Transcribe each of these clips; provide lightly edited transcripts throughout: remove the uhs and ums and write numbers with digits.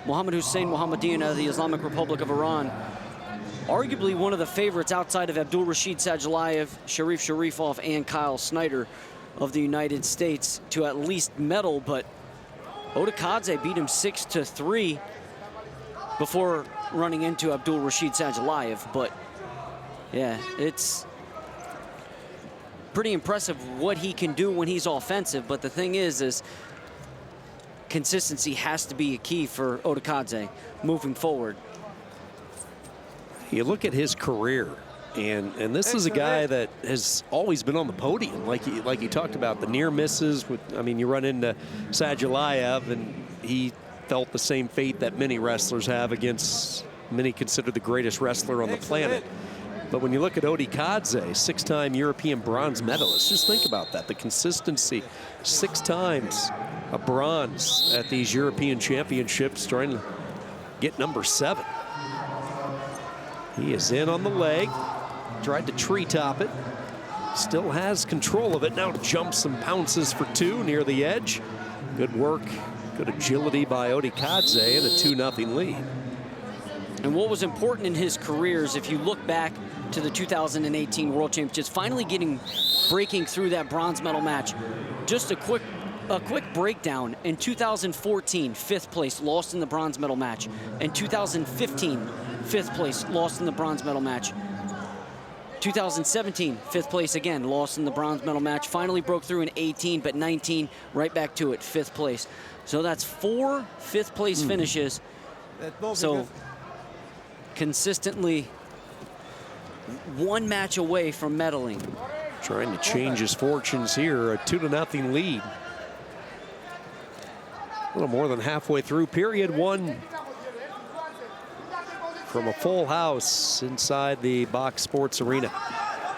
Mohammad Hussein Mohammadian of the Islamic Republic of Iran. Arguably one of the favorites outside of Abdul Rashid Sajalayev, Sharif Sharifov, and Kyle Snyder of the United States to at least medal, but ODIKADZE beat him 6-3 before running into Abdul Rashid Sajalayev. But yeah, it's pretty impressive what he can do when he's offensive. But the thing is consistency has to be a key for ODIKADZE moving forward. You look at his career, and this is a guy that has always been on the podium, like you talked about, the near misses. I mean, you run into Sajalayev, and he felt the same fate that many wrestlers have against many considered the greatest wrestler on the planet. But when you look at ODIKADZE, 6-time European bronze medalist, just think about that, the consistency. 6 times a bronze at these European championships, trying to get number 7. He is in on the leg, tried to treetop it, still has control of it, now jumps and pounces for 2 near the edge. Good work, good agility by ODIKADZE, and a 2-0 lead. And what was important in his career is, if you look back to the 2018 World Championships, finally breaking through that bronze medal match. Just a quick breakdown. In 2014, 5th place, lost in the bronze medal match. In 2015, 5th place, lost in the bronze medal match. 2017, 5th place again, lost in the bronze medal match. Finally broke through in 18, but 19, right back to it, 5th place. So that's 4 5th place finishes. So consistently 1 match away from medaling. Trying to change his fortunes here, a 2-0 lead. A little more than halfway through period 1. From a full house inside the Box Sports Arena.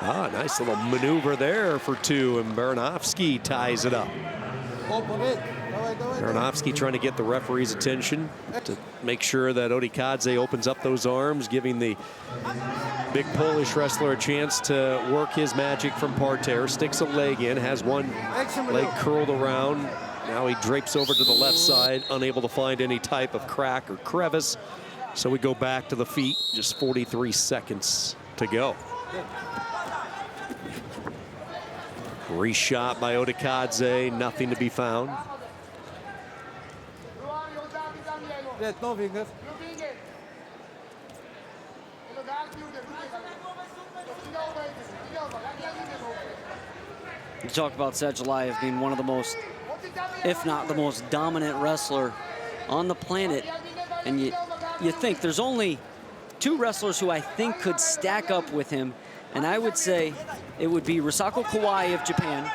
Nice little maneuver there for 2, and BARANOWSKI ties it up. BARANOWSKI trying to get the referee's attention to make sure that ODIKADZE opens up those arms, giving the big Polish wrestler a chance to work his magic from parterre. Sticks a leg in, has one leg curled around. Now he drapes over to the left side, unable to find any type of crack or crevice. So we go back to the feet, just 43 seconds to go. Reshot by ODIKADZE, nothing to be found. You talk about Sajalayev being one of the most, if not the most dominant wrestler on the planet. And you think there's only 2 wrestlers who I think could stack up with him. And I would say it would be Risako Kawai of Japan,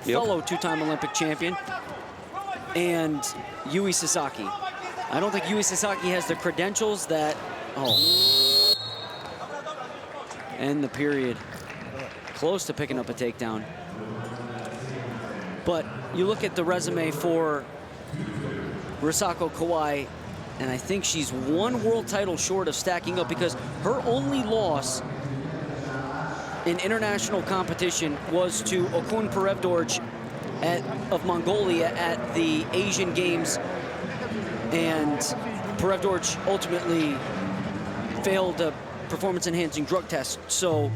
fellow 2-time Olympic champion, and Yui Sasaki. I don't think Yui Sasaki has the credentials that, end the period. Close to picking up a takedown. But you look at the resume for Risako Kawai, and I think she's 1 world title short of stacking up, because her only loss in international competition was to Okun Perevdorj of Mongolia at the Asian Games, and Perevdorj ultimately failed a performance-enhancing drug test. So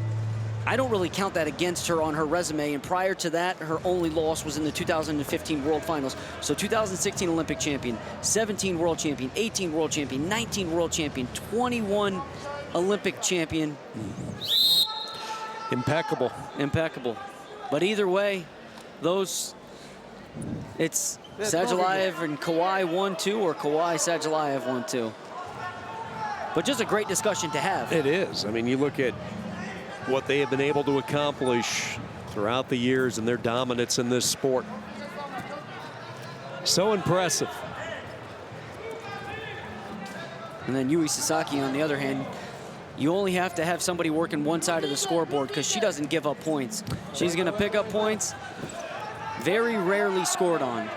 I don't really count that against her on her resume. And prior to that, her only loss was in the 2015 World Finals. So 2016 Olympic champion, 17 world champion, 18 world champion, 19 world champion, 21 Olympic champion. Impeccable. Impeccable. But either way, it's Sajalayev and Kawai 1-2, or Kawai Sajalayev 1-2. But just a great discussion to have. It is. I mean, you look at what they have been able to accomplish throughout the years and their dominance in this sport. So impressive. And then Yui Sasaki, on the other hand, you only have to have somebody working one side of the scoreboard, because she doesn't give up points. She's going to pick up points, very rarely scored on.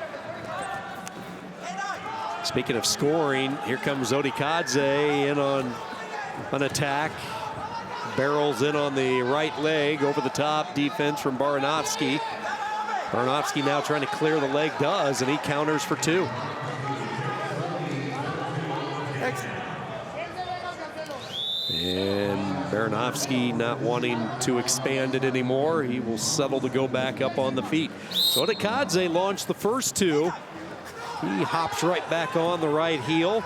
Speaking of scoring, here comes ODIKADZE in on an attack. Barrels in on the right leg, over the top defense from BARANOWSKI. BARANOWSKI now trying to clear the leg, does, and he counters for 2. And Baranowski not wanting to expand it anymore. He will settle to go back up on the feet. So ODIKADZE launched the first two. He hops right back on the right heel.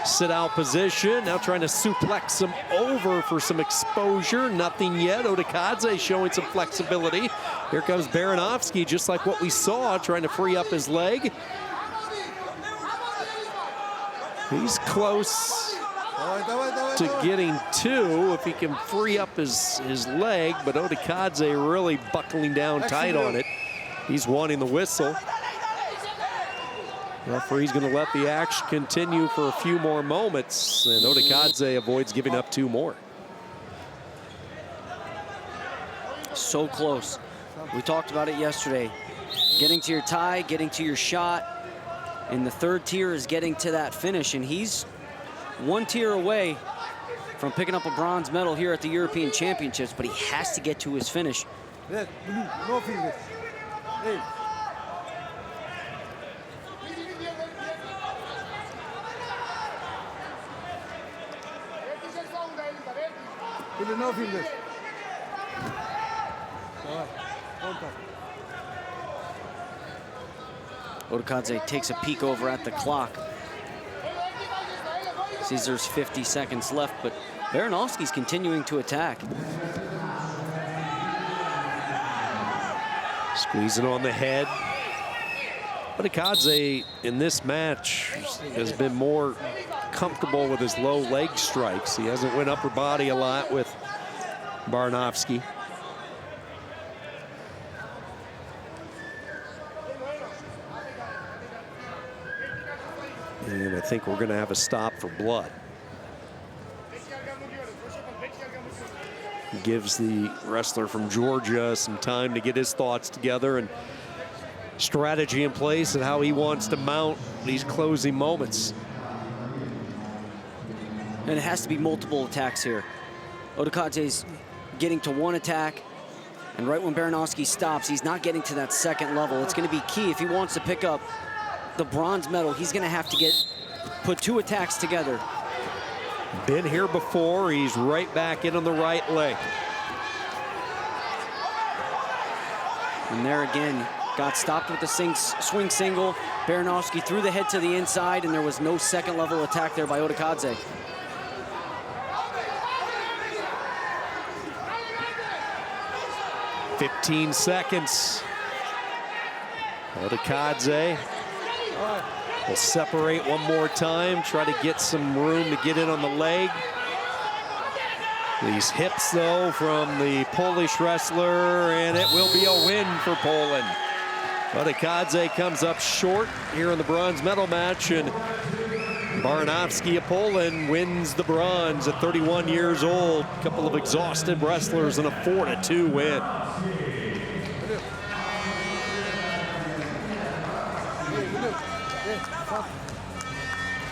Sit out position. Now trying to suplex him over for some exposure. Nothing yet. ODIKADZE showing some flexibility. Here comes Baranowski, just like what we saw, trying to free up his leg. He's close to getting two if he can free up his leg, but ODIKADZE really buckling down tight on it. He's wanting the whistle. Referee's going to let the action continue for a few more moments, and ODIKADZE avoids giving up two more. So close. We talked about it yesterday. Getting to your tie, getting to your shot. And the third tier is getting to that finish, and he's one tier away from picking up a bronze medal here at the European Championships, but he has to get to his finish. No fingers. Hey. No fingers. ODIKADZE takes a peek over at the clock. Sees there's 50 seconds left, but Baranowski's continuing to attack. Squeezing on the head. ODIKADZE in this match has been more comfortable with his low leg strikes. He hasn't went upper body a lot with Baranowski. And I think we're going to have a stop for blood. Gives the wrestler from Georgia some time to get his thoughts together and strategy in place and how he wants to mount these closing moments. And it has to be multiple attacks here. ODIKADZE's getting to one attack, and right when Baranowski stops, he's not getting to that second level. It's going to be key if he wants to pick up the bronze medal. He's going to have to put two attacks together. Been here before. He's right back in on the right leg. And there again, got stopped with the swing single. Baranowski threw the head to the inside, and there was no second level attack there by ODIKADZE. 15 seconds. ODIKADZE will separate one more time, try to get some room to get in on the leg. These hips, though, from the Polish wrestler, and it will be a win for Poland. ODIKADZE comes up short here in the bronze medal match, and Baranowski of Poland wins the bronze at 31 years old. A couple of exhausted wrestlers and a 4-2 win.